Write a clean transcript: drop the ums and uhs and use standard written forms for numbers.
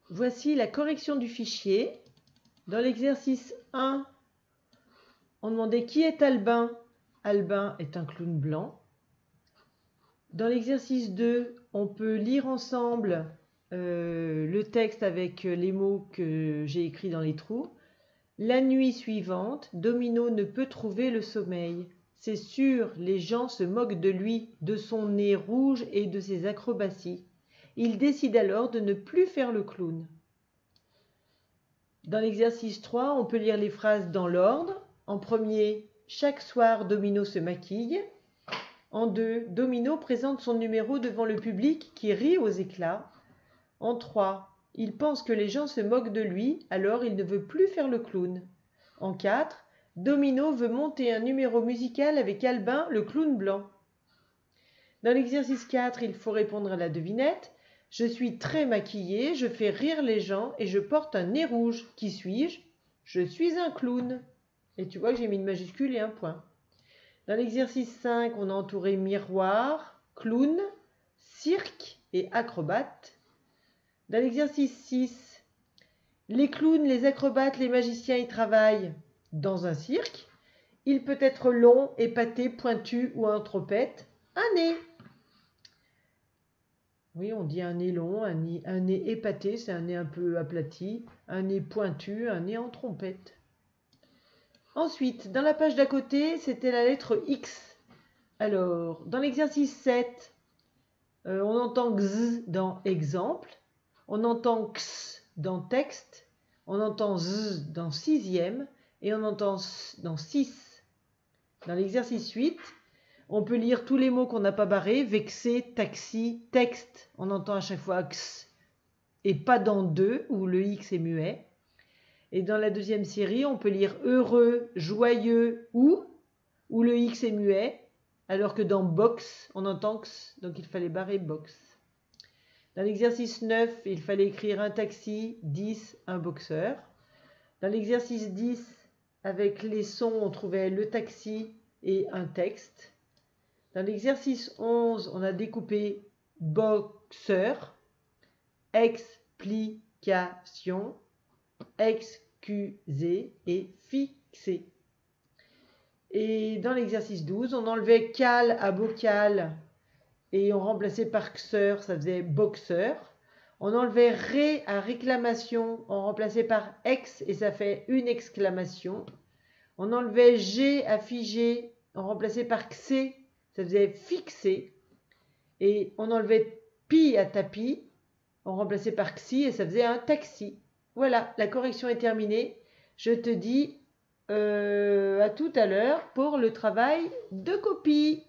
Voici la correction du fichier. Dans l'exercice 1, on demandait qui est Albin. Albin est un clown blanc. Dans l'exercice 2, on peut lire ensemble le texte avec les mots que j'ai écrits dans les trous. La nuit suivante, Domino ne peut trouver le sommeil. C'est sûr, les gens se moquent de lui, de son nez rouge et de ses acrobaties. Il décide alors de ne plus faire le clown. Dans l'exercice 3, on peut lire les phrases dans l'ordre. En premier, chaque soir, Domino se maquille. En 2, Domino présente son numéro devant le public qui rit aux éclats. En 3, il pense que les gens se moquent de lui, alors il ne veut plus faire le clown. En 4, Domino veut monter un numéro musical avec Albin, le clown blanc. Dans l'exercice 4, il faut répondre à la devinette. Je suis très maquillée, je fais rire les gens et je porte un nez rouge. Qui suis-je? Je suis un clown. Et tu vois que j'ai mis une majuscule et un point. Dans l'exercice 5, on a entouré miroir, clown, cirque et acrobate. Dans l'exercice 6, les clowns, les acrobates, les magiciens y travaillent dans un cirque. Il peut être long, épaté, pointu ou en trompette. Un nez. Oui, on dit un nez long, un nez épaté, c'est un nez un peu aplati, un nez pointu, un nez en trompette. Ensuite, dans la page d'à côté, c'était la lettre X. Alors, dans l'exercice 7, on entend X dans exemple, on entend X dans texte, on entend Z dans sixième et on entend S dans 6. Dans l'exercice 8, on peut lire tous les mots qu'on n'a pas barrés, vexé, taxi, texte. On entend à chaque fois X et pas dans 2 où le X est muet. Et dans la deuxième série, on peut lire heureux, joyeux ou où le X est muet, alors que dans box, on entend X, donc il fallait barrer box. Dans l'exercice 9, il fallait écrire un taxi, 10, un boxeur. Dans l'exercice 10, avec les sons, on trouvait le taxi et un texte. Dans l'exercice 11, on a découpé boxeur, explication, excuser et fixer. Et dans l'exercice 12, on enlevait cal à bocal et on remplaçait par xeur, ça faisait boxeur. On enlevait ré à réclamation, on remplaçait par ex et ça fait une exclamation. On enlevait g à figé, on remplaçait par xé, ça faisait fixer. Et on enlevait pi à tapis, on remplaçait par xi et ça faisait un taxi. Voilà, la correction est terminée. Je te dis à tout à l'heure pour le travail de copie.